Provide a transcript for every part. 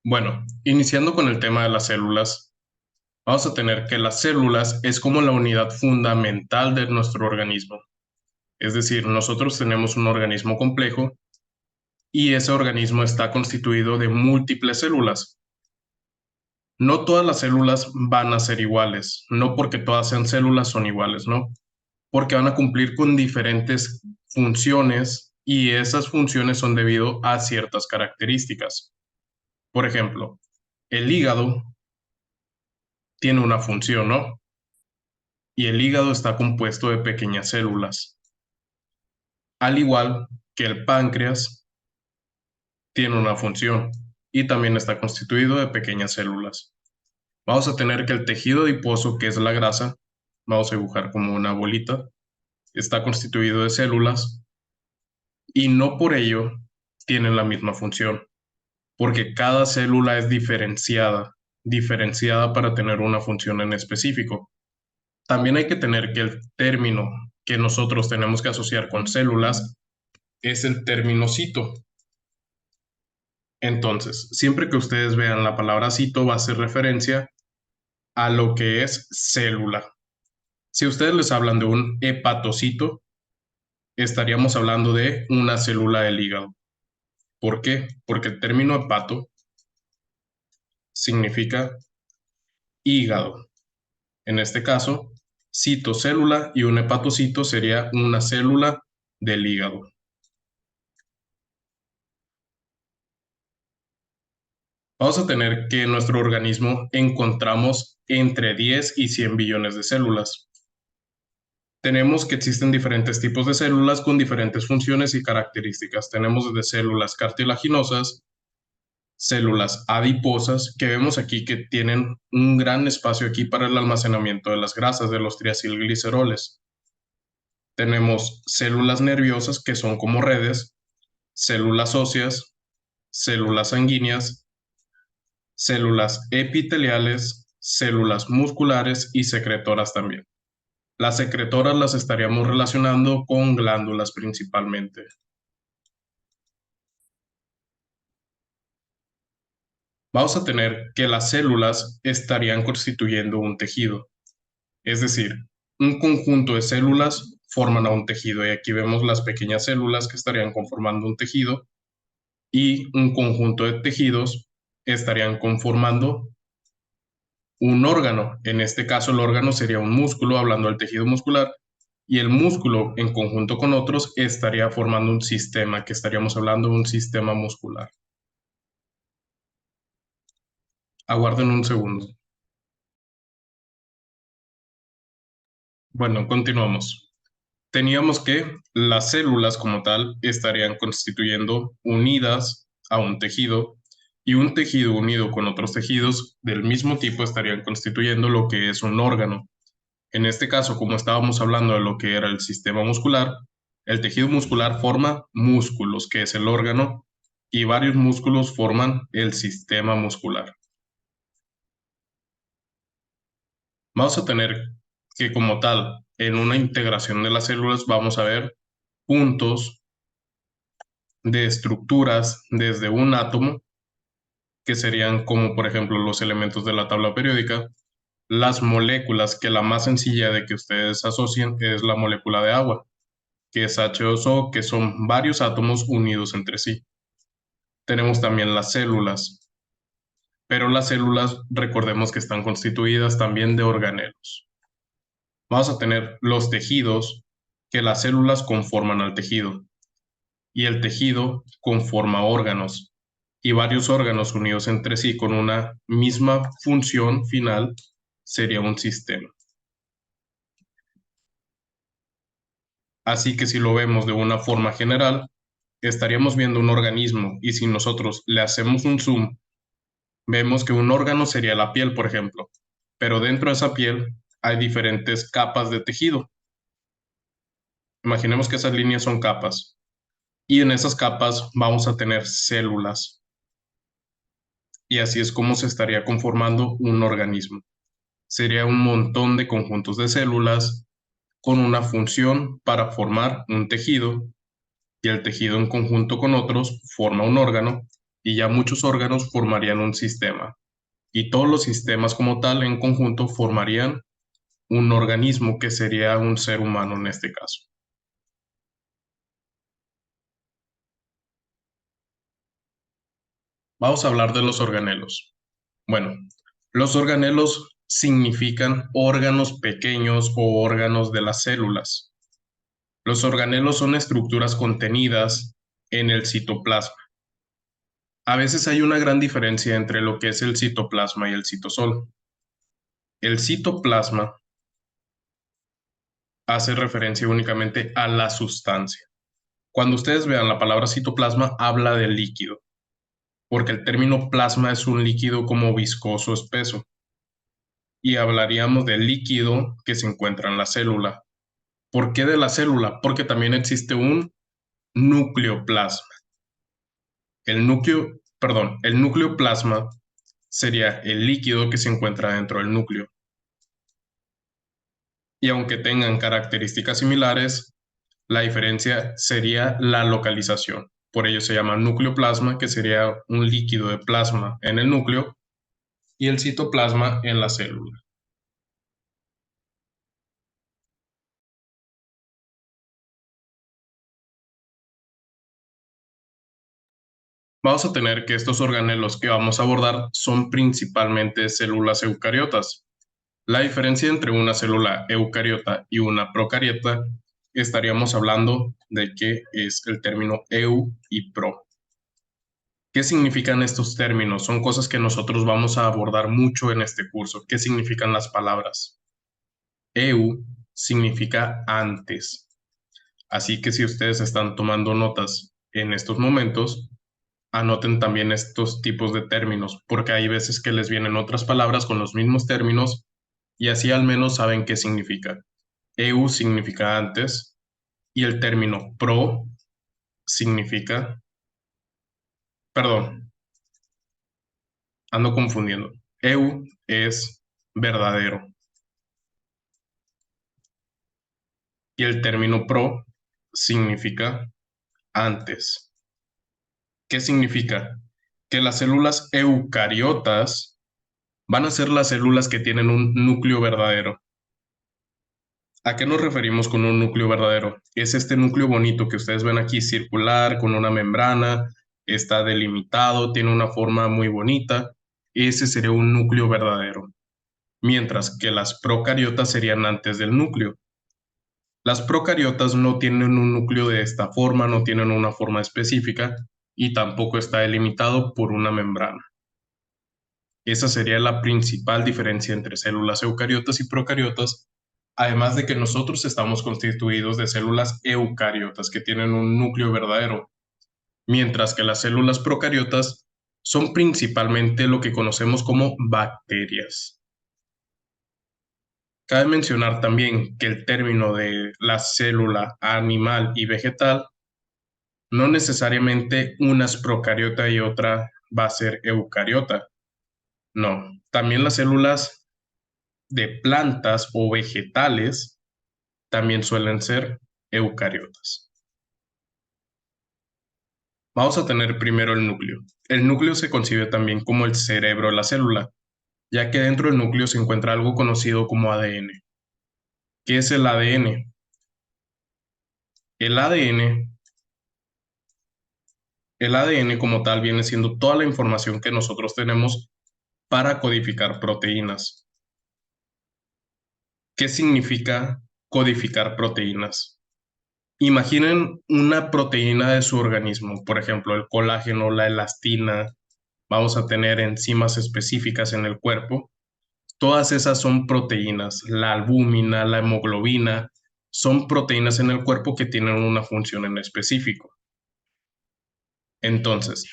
Bueno, iniciando con el tema de las células, vamos a tener que las células es como la unidad fundamental de nuestro organismo. Es decir, nosotros tenemos un organismo complejo y ese organismo está constituido de múltiples células. No todas las células van a ser iguales, no porque todas sean células son iguales, ¿no? Porque van a cumplir con diferentes funciones y esas funciones son debido a ciertas características. Por ejemplo, el hígado tiene una función, ¿no? Y el hígado está compuesto de pequeñas células, al igual que el páncreas tiene una función y también está constituido de pequeñas células. Vamos a tener que el tejido adiposo, que es la grasa, vamos a dibujar como una bolita, está constituido de células y no por ello tienen la misma función, porque cada célula es diferenciada para tener una función en específico. También hay que tener que el término que nosotros tenemos que asociar con células es el término cito. Entonces, siempre que ustedes vean la palabra cito, va a hacer referencia a lo que es célula. Si ustedes les hablan de un hepatocito, estaríamos hablando de una célula del hígado. ¿Por qué? Porque el término hepato significa hígado. En este caso, citocélula y un hepatocito sería una célula del hígado. Vamos a tener que en nuestro organismo encontramos entre 10 y 100 billones de células. Tenemos que existen diferentes tipos de células con diferentes funciones y características. Tenemos desde células cartilaginosas, células adiposas, que vemos aquí que tienen un gran espacio aquí para el almacenamiento de las grasas, de los triacilgliceroles. Tenemos células nerviosas, que son como redes, células óseas, células sanguíneas, células epiteliales, células musculares y secretoras también. Las secretoras las estaríamos relacionando con glándulas principalmente. Vamos a tener que las células estarían constituyendo un tejido, es decir, un conjunto de células forman a un tejido y aquí vemos las pequeñas células que estarían conformando un tejido y un conjunto de tejidos estarían conformando un órgano. En este caso, el órgano sería un músculo, hablando del tejido muscular, y el músculo en conjunto con otros estaría formando un sistema, que estaríamos hablando de un sistema muscular. Aguarden un segundo. Bueno, continuamos. Teníamos que las células como tal estarían constituyendo unidas a un tejido y un tejido unido con otros tejidos del mismo tipo estarían constituyendo lo que es un órgano. En este caso, como estábamos hablando de lo que era el sistema muscular, el tejido muscular forma músculos, que es el órgano, y varios músculos forman el sistema muscular. Vamos a tener que como tal, en una integración de las células, vamos a ver puntos de estructuras desde un átomo, que serían como por ejemplo los elementos de la tabla periódica, las moléculas, que la más sencilla de que ustedes asocien es la molécula de agua, que es H2O, que son varios átomos unidos entre sí. Tenemos también las células, pero las células recordemos que están constituidas también de organelos. Vamos a tener los tejidos, que las células conforman al tejido y el tejido conforma órganos y varios órganos unidos entre sí con una misma función final sería un sistema. Así que si lo vemos de una forma general, estaríamos viendo un organismo y si nosotros le hacemos un zoom, vemos que un órgano sería la piel, por ejemplo, pero dentro de esa piel hay diferentes capas de tejido. Imaginemos que esas líneas son capas y en esas capas vamos a tener células y así es como se estaría conformando un organismo. Sería un montón de conjuntos de células con una función para formar un tejido y el tejido en conjunto con otros forma un órgano y ya muchos órganos formarían un sistema. Y todos los sistemas como tal en conjunto formarían un organismo que sería un ser humano en este caso. Vamos a hablar de los organelos. Bueno, los organelos significan órganos pequeños o órganos de las células. Los organelos son estructuras contenidas en el citoplasma. A veces hay una gran diferencia entre lo que es el citoplasma y el citosol. El citoplasma hace referencia únicamente a la sustancia. Cuando ustedes vean la palabra citoplasma, habla de líquido, porque el término plasma es un líquido como viscoso espeso. Y hablaríamos del líquido que se encuentra en la célula. ¿Por qué de la célula? Porque también existe un nucleoplasma. El nucleoplasma sería el líquido que se encuentra dentro del núcleo. Y aunque tengan características similares, la diferencia sería la localización. Por ello se llama nucleoplasma, que sería un líquido de plasma en el núcleo, y el citoplasma en la célula. Vamos a tener que estos organelos que vamos a abordar son principalmente células eucariotas. La diferencia entre una célula eucariota y una procariota estaríamos hablando de que es el término eu y pro. ¿Qué significan estos términos? Son cosas que nosotros vamos a abordar mucho en este curso. ¿Qué significan las palabras? Eu significa antes. Así que si ustedes están tomando notas en estos momentos, anoten también estos tipos de términos, porque hay veces que les vienen otras palabras con los mismos términos y así al menos saben qué significa. Eu significa antes y el término pro significa, perdón, ando confundiendo. Eu es verdadero y el término pro significa antes. ¿Qué significa? Que las células eucariotas van a ser las células que tienen un núcleo verdadero. ¿A qué nos referimos con un núcleo verdadero? Es este núcleo bonito que ustedes ven aquí, circular, con una membrana, está delimitado, tiene una forma muy bonita. Ese sería un núcleo verdadero. Mientras que las procariotas serían antes del núcleo. Las procariotas no tienen un núcleo de esta forma, no tienen una forma específica y tampoco está delimitado por una membrana. Esa sería la principal diferencia entre células eucariotas y procariotas, además de que nosotros estamos constituidos de células eucariotas que tienen un núcleo verdadero, mientras que las células procariotas son principalmente lo que conocemos como bacterias. Cabe mencionar también que el término de la célula animal y vegetal no necesariamente una es procariota y otra va a ser eucariota. No, también las células de plantas o vegetales también suelen ser eucariotas. Vamos a tener primero el núcleo. El núcleo se concibe también como el cerebro de la célula, ya que dentro del núcleo se encuentra algo conocido como ADN. ¿Qué es el ADN? El ADN, el ADN como tal viene siendo toda la información que nosotros tenemos para codificar proteínas. ¿Qué significa codificar proteínas? Imaginen una proteína de su organismo, por ejemplo, el colágeno, la elastina, vamos a tener enzimas específicas en el cuerpo. Todas esas son proteínas. La albúmina, la hemoglobina, son proteínas en el cuerpo que tienen una función en específico. Entonces,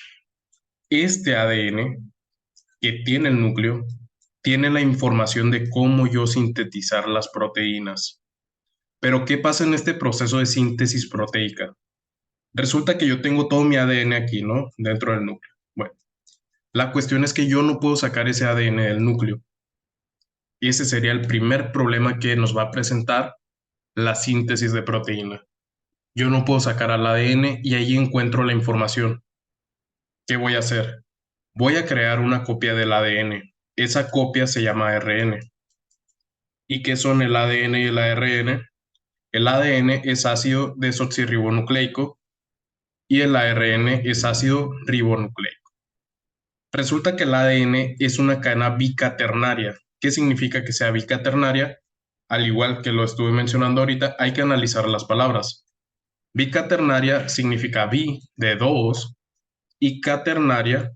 este ADN que tiene el núcleo tiene la información de cómo yo sintetizar las proteínas. Pero ¿qué pasa en este proceso de síntesis proteica? Resulta que yo tengo todo mi ADN aquí, ¿no? Dentro del núcleo. Bueno, la cuestión es que yo no puedo sacar ese ADN del núcleo. Y ese sería el primer problema que nos va a presentar la síntesis de proteína. Yo no puedo sacar al ADN y ahí encuentro la información. ¿Qué voy a hacer? Voy a crear una copia del ADN. Esa copia se llama ARN. ¿Y qué son el ADN y el ARN? El ADN es ácido desoxirribonucleico y el ARN es ácido ribonucleico. Resulta que el ADN es una cadena bicaternaria. ¿Qué significa que sea bicaternaria? Al igual que lo estuve mencionando ahorita, hay que analizar las palabras. Bicaternaria significa bi de dos y caternaria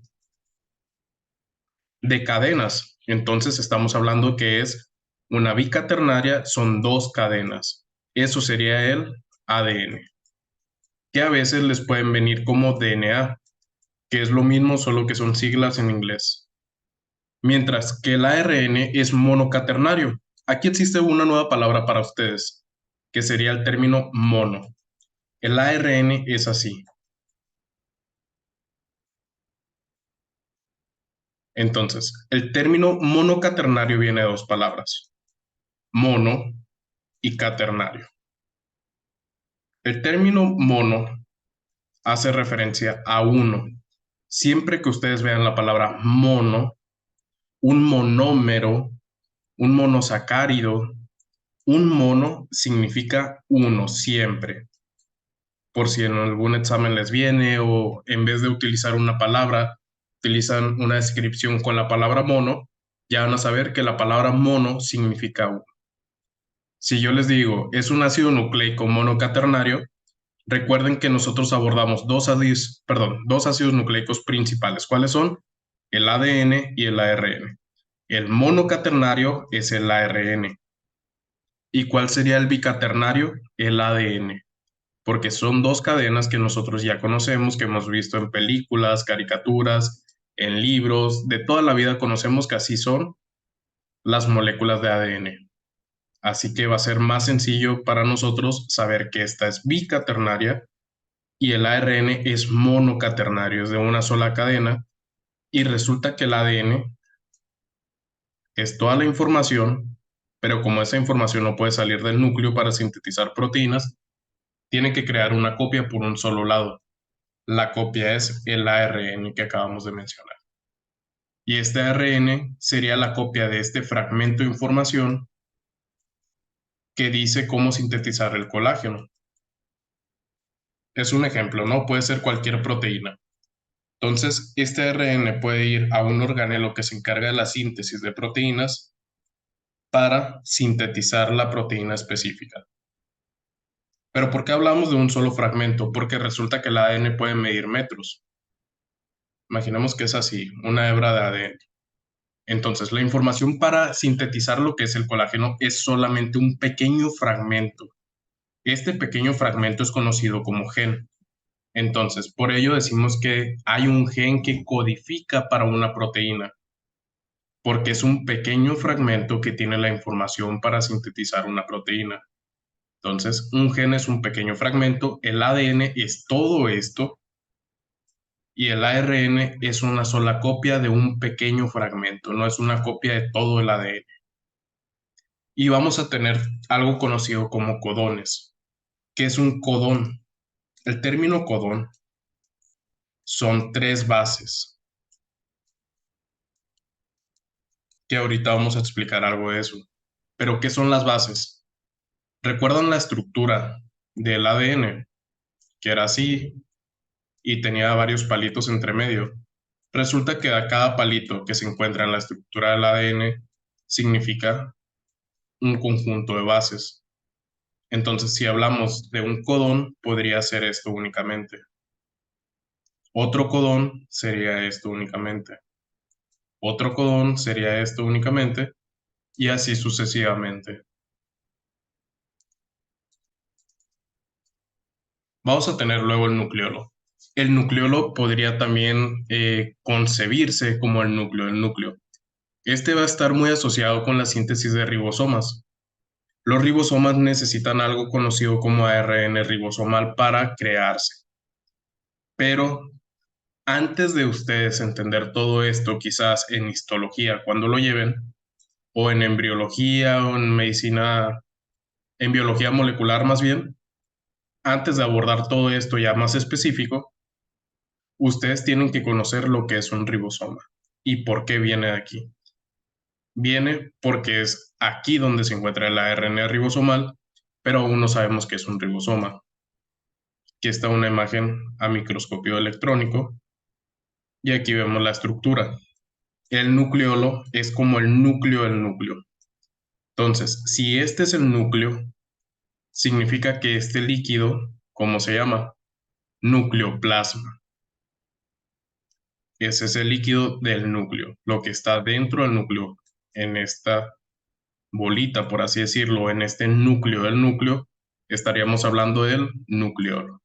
de cadenas. Entonces estamos hablando que es una bicaternaria, son dos cadenas. Eso sería el ADN, que a veces les pueden venir como DNA, que es lo mismo, solo que son siglas en inglés. Mientras que el ARN es monocaternario. Aquí existe una nueva palabra para ustedes, que sería el término mono. El ARN es así. Entonces, el término monocaternario viene de dos palabras, mono y caternario. El término mono hace referencia a uno. Siempre que ustedes vean la palabra mono, un monómero, un monosacárido, un mono significa uno siempre. Por si en algún examen les viene o en vez de utilizar una palabra, utilizan una descripción con la palabra mono, ya van a saber que la palabra mono significa uno. Si yo les digo es un ácido nucleico monocaternario, recuerden que nosotros abordamos dos ácidos nucleicos principales. ¿Cuáles son? El ADN y el ARN. El monocaternario es el ARN. ¿Y cuál sería el bicaternario? El ADN. Porque son dos cadenas que nosotros ya conocemos, que hemos visto en películas, caricaturas, en libros, de toda la vida conocemos que así son las moléculas de ADN. Así que va a ser más sencillo para nosotros saber que esta es bicaternaria y el ARN es monocaternario, es de una sola cadena, y resulta que el ADN es toda la información, pero como esa información no puede salir del núcleo para sintetizar proteínas, tiene que crear una copia por un solo lado. La copia es el ARN que acabamos de mencionar. Y este ARN sería la copia de este fragmento de información que dice cómo sintetizar el colágeno. Es un ejemplo, ¿no? Puede ser cualquier proteína. Entonces, este ARN puede ir a un organelo que se encarga de la síntesis de proteínas para sintetizar la proteína específica. Pero ¿por qué hablamos de un solo fragmento? Porque resulta que el ADN puede medir metros. Imaginemos que es así, una hebra de ADN. Entonces, la información para sintetizar lo que es el colágeno es solamente un pequeño fragmento. Este pequeño fragmento es conocido como gen. Entonces, por ello decimos que hay un gen que codifica para una proteína, porque es un pequeño fragmento que tiene la información para sintetizar una proteína. Entonces, un gen es un pequeño fragmento, el ADN es todo esto y el ARN es una sola copia de un pequeño fragmento, no es una copia de todo el ADN. Y vamos a tener algo conocido como codones. ¿Qué es un codón? El término codón son tres bases, que ahorita vamos a explicar algo de eso. Pero ¿qué son las bases? ¿Recuerdan la estructura del ADN? Que era así y tenía varios palitos entre medio. Resulta que a cada palito que se encuentra en la estructura del ADN significa un conjunto de bases. Entonces, si hablamos de un codón, podría ser esto únicamente. Otro codón sería esto únicamente. Otro codón sería esto únicamente y así sucesivamente. Vamos a tener luego el nucleolo. El nucleolo podría también concebirse como el núcleo del núcleo. Este va a estar muy asociado con la síntesis de ribosomas. Los ribosomas necesitan algo conocido como ARN ribosomal para crearse. Pero antes de ustedes entender todo esto, quizás en histología, cuando lo lleven, o en embriología, o en medicina, en biología molecular más bien, antes de abordar todo esto ya más específico, ustedes tienen que conocer lo que es un ribosoma y por qué viene de aquí. Viene porque es aquí donde se encuentra el ARN ribosomal, pero aún no sabemos qué es un ribosoma. Aquí está una imagen a microscopio electrónico y aquí vemos la estructura. El nucleolo es como el núcleo del núcleo. Entonces, si este es el núcleo, significa que este líquido, ¿cómo se llama? Nucleoplasma. Ese es el líquido del núcleo, lo que está dentro del núcleo, en esta bolita, por así decirlo, en este núcleo del núcleo, estaríamos hablando del nucleolo.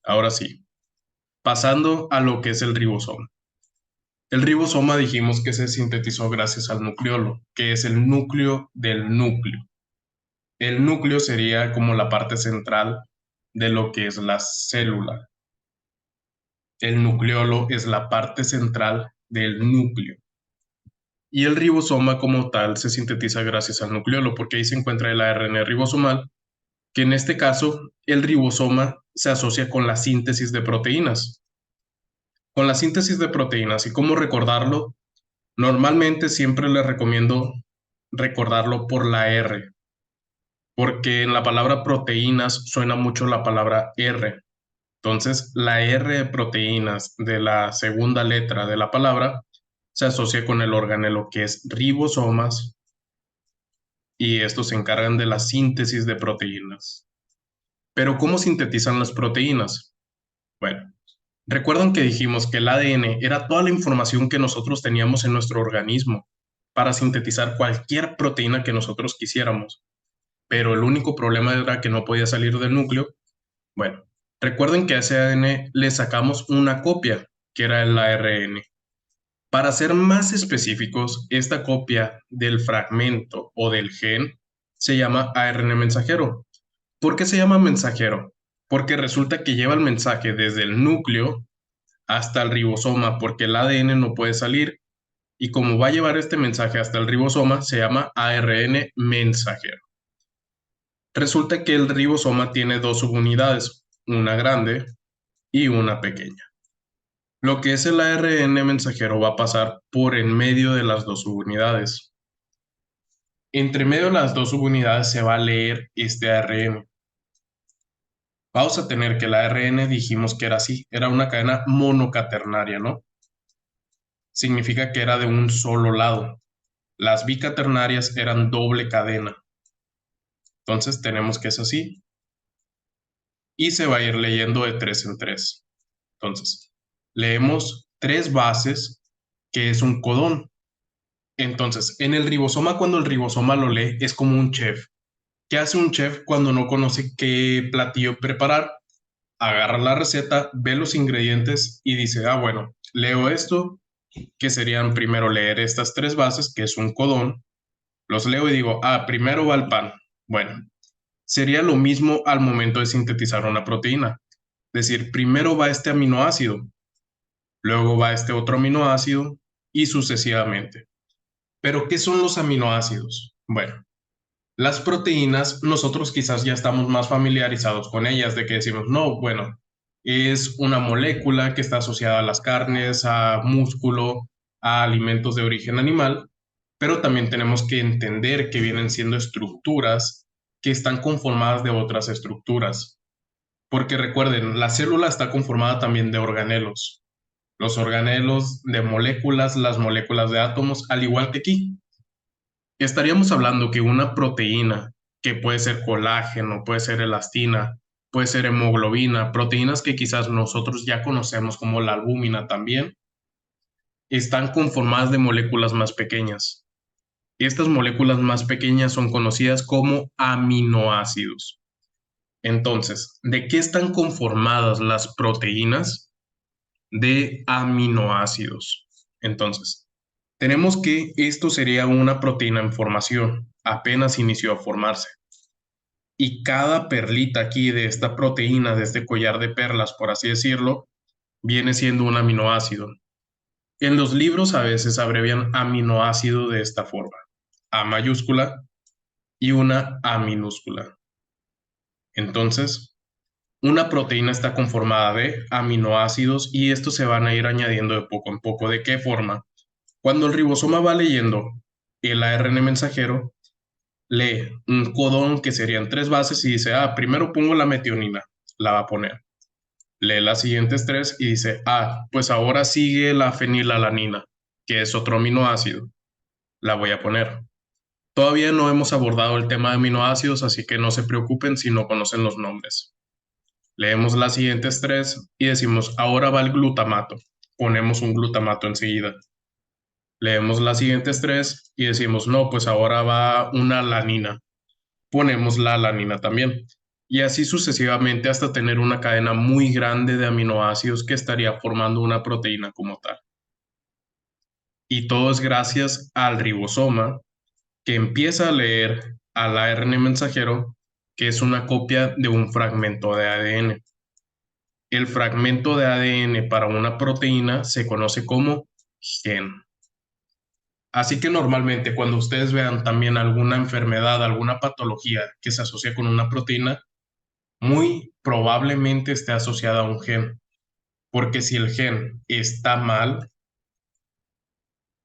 Ahora sí, pasando a lo que es el ribosoma. El ribosoma dijimos que se sintetizó gracias al nucleolo, que es el núcleo del núcleo. El núcleo sería como la parte central de lo que es la célula. El nucleolo es la parte central del núcleo. Y el ribosoma como tal se sintetiza gracias al nucleolo, porque ahí se encuentra el ARN ribosomal, que en este caso el ribosoma se asocia con la síntesis de proteínas. Con la síntesis de proteínas, ¿y cómo recordarlo? Normalmente siempre les recomiendo recordarlo por la R, porque en la palabra proteínas suena mucho la palabra R. Entonces, la R de proteínas de la segunda letra de la palabra se asocia con el organelo que es ribosomas y estos se encargan de la síntesis de proteínas. Pero ¿cómo sintetizan las proteínas? Bueno, recuerdan que dijimos que el ADN era toda la información que nosotros teníamos en nuestro organismo para sintetizar cualquier proteína que nosotros quisiéramos, pero el único problema era que no podía salir del núcleo. Bueno, recuerden que a ese ADN le sacamos una copia, que era el ARN. Para ser más específicos, esta copia del fragmento o del gen se llama ARN mensajero. ¿Por qué se llama mensajero? Porque resulta que lleva el mensaje desde el núcleo hasta el ribosoma, porque el ADN no puede salir. Y como va a llevar este mensaje hasta el ribosoma, se llama ARN mensajero. Resulta que el ribosoma tiene dos subunidades, una grande y una pequeña. Lo que es el ARN mensajero va a pasar por en medio de las dos subunidades. Entre medio de las dos subunidades se va a leer este ARN. Vamos a tener que el ARN dijimos que era así, era una cadena monocaternaria, ¿no? Significa que era de un solo lado. Las bicaternarias eran doble cadena. Entonces tenemos que es así y se va a ir leyendo de tres en tres. Entonces, leemos tres bases, que es un codón. Entonces, en el ribosoma, cuando el ribosoma lo lee, es como un chef. ¿Qué hace un chef cuando no conoce qué platillo preparar? Agarra la receta, ve los ingredientes y dice, ah, bueno, leo esto, que serían primero leer estas tres bases, que es un codón. Los leo y digo, ah, primero va el pan. Bueno, sería lo mismo al momento de sintetizar una proteína. Es decir, primero va este aminoácido, luego va este otro aminoácido y sucesivamente. Pero, ¿qué son los aminoácidos? Bueno, las proteínas, nosotros quizás ya estamos más familiarizados con ellas, de que decimos, no, bueno, es una molécula que está asociada a las carnes, a músculo, a alimentos de origen animal, pero también tenemos que entender que vienen siendo estructuras que están conformadas de otras estructuras. Porque recuerden, la célula está conformada también de organelos. Los organelos de moléculas, las moléculas de átomos, al igual que aquí. Estaríamos hablando que una proteína, que puede ser colágeno, puede ser elastina, puede ser hemoglobina, proteínas que quizás nosotros ya conocemos como la albúmina también, están conformadas de moléculas más pequeñas. Estas moléculas más pequeñas son conocidas como aminoácidos. Entonces, ¿de qué están conformadas las proteínas? De aminoácidos. Entonces, tenemos que esto sería una proteína en formación, apenas inició a formarse. Y cada perlita aquí de esta proteína, de este collar de perlas, por así decirlo, viene siendo un aminoácido. En los libros a veces abrevian aminoácido de esta forma, A mayúscula y una A minúscula. Entonces, Una proteína está conformada de aminoácidos y estos se van a ir añadiendo de poco en poco. ¿De qué forma? Cuando el ribosoma va leyendo el ARN mensajero, lee un codón que serían tres bases y dice, primero pongo la metionina, la va a poner. Lee las siguientes tres y dice, pues ahora sigue la fenilalanina, que es otro aminoácido, la voy a poner. Todavía no hemos abordado el tema de aminoácidos, así que no se preocupen si no conocen los nombres. Leemos las siguientes tres y decimos, ahora va el glutamato. Ponemos un glutamato enseguida. Leemos las siguientes tres y decimos, no, pues ahora va una alanina. Ponemos la alanina también. Y así sucesivamente hasta tener una cadena muy grande de aminoácidos que estaría formando una proteína como tal. Y todo es gracias al ribosoma que empieza a leer al ARN mensajero, que es una copia de un fragmento de ADN. El fragmento de ADN para una proteína se conoce como gen. Así que normalmente cuando ustedes vean también alguna enfermedad, alguna patología que se asocia con una proteína, muy probablemente esté asociada a un gen, porque si el gen está mal,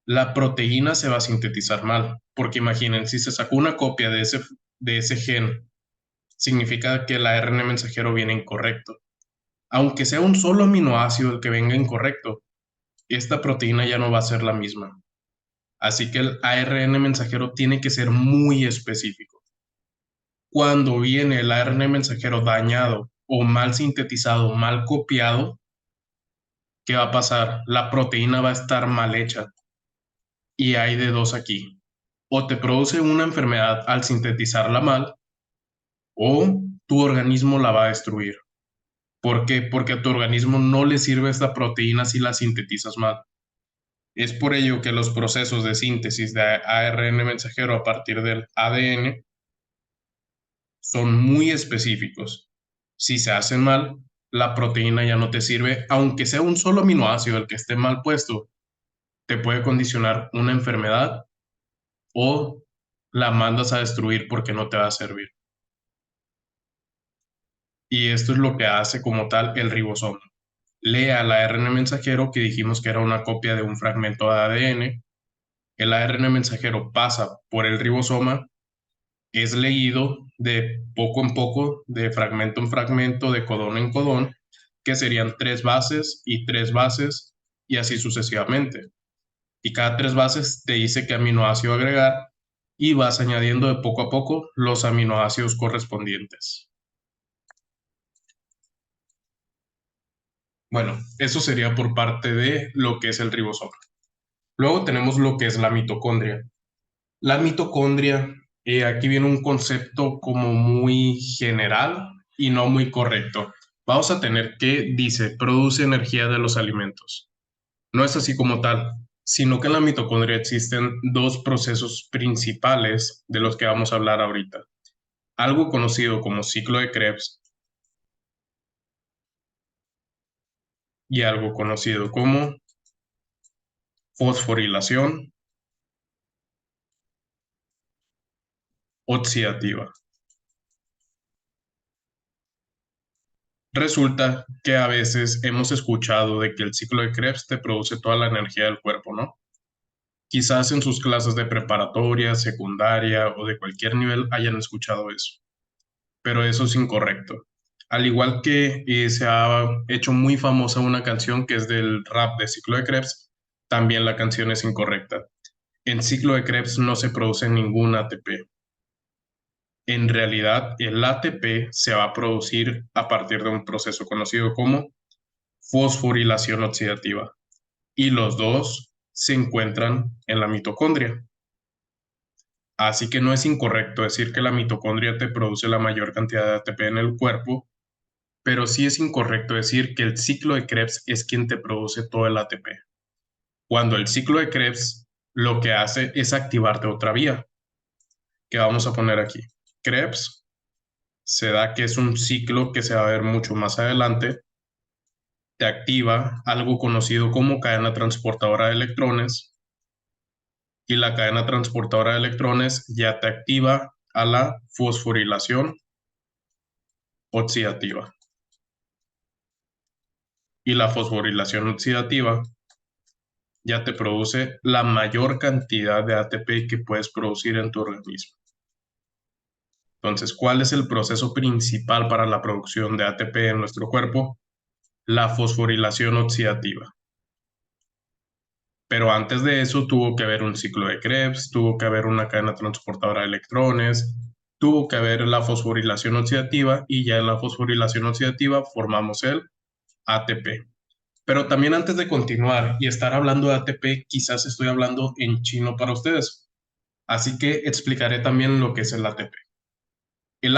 la proteína se va a sintetizar mal, porque imaginen, si se sacó una copia de ese gen, significa que el ARN mensajero viene incorrecto. Aunque sea un solo aminoácido el que venga incorrecto, esta proteína ya no va a ser la misma. Así que el ARN mensajero tiene que ser muy específico. Cuando viene el ARN mensajero dañado o mal sintetizado, mal copiado, ¿qué va a pasar? La proteína va a estar mal hecha. Y hay de dos aquí. O te produce una enfermedad al sintetizarla mal, o tu organismo la va a destruir. ¿Por qué? Porque a tu organismo no le sirve esta proteína si la sintetizas mal. Es por ello que los procesos de síntesis de ARN mensajero a partir del ADN son muy específicos. Si se hacen mal, la proteína ya no te sirve, aunque sea un solo aminoácido el que esté mal puesto, te puede condicionar una enfermedad o la mandas a destruir porque no te va a servir. Y esto es lo que hace como tal el ribosoma. Lee al ARN mensajero que dijimos que era una copia de un fragmento de ADN. El ARN mensajero pasa por el ribosoma, es leído de poco en poco, de fragmento en fragmento, de codón en codón, que serían tres bases y así sucesivamente. Y cada tres bases te dice qué aminoácido agregar y vas añadiendo de poco a poco los aminoácidos correspondientes. Bueno, eso sería por parte de lo que es el ribosoma. Luego tenemos lo que es la mitocondria. La mitocondria, aquí viene un concepto como muy general y no muy correcto. Vamos a tener que dice, produce energía de los alimentos. No es así como tal, sino que en la mitocondria existen dos procesos principales de los que vamos a hablar ahorita. Algo conocido como ciclo de Krebs y algo conocido como fosforilación oxidativa. Resulta que a veces hemos escuchado de que el ciclo de Krebs te produce toda la energía del cuerpo, ¿no? Quizás en sus clases de preparatoria, secundaria o de cualquier nivel hayan escuchado eso, pero eso es incorrecto. Al igual que se ha hecho muy famosa una canción que es del rap de ciclo de Krebs, también la canción es incorrecta. En ciclo de Krebs no se produce ningún ATP. En realidad, el ATP se va a producir a partir de un proceso conocido como fosforilación oxidativa y los dos se encuentran en la mitocondria. Así que no es incorrecto decir que la mitocondria te produce la mayor cantidad de ATP en el cuerpo, pero sí es incorrecto decir que el ciclo de Krebs es quien te produce todo el ATP. Cuando el ciclo de Krebs lo que hace es activarte otra vía, que vamos a poner aquí. Krebs se da que es un ciclo que se va a ver mucho más adelante, te activa algo conocido como cadena transportadora de electrones y la cadena transportadora de electrones ya te activa a la fosforilación oxidativa. y la fosforilación oxidativa ya te produce la mayor cantidad de ATP que puedes producir en tu organismo. Entonces, ¿cuál es el proceso principal para la producción de ATP en nuestro cuerpo? La fosforilación oxidativa. Pero antes de eso tuvo que haber un ciclo de Krebs, tuvo que haber una cadena transportadora de electrones, tuvo que haber la fosforilación oxidativa y ya en la fosforilación oxidativa formamos el ATP. Pero también antes de continuar y estar hablando de ATP, quizás estoy hablando en chino para ustedes. Así que explicaré también lo que es el ATP. El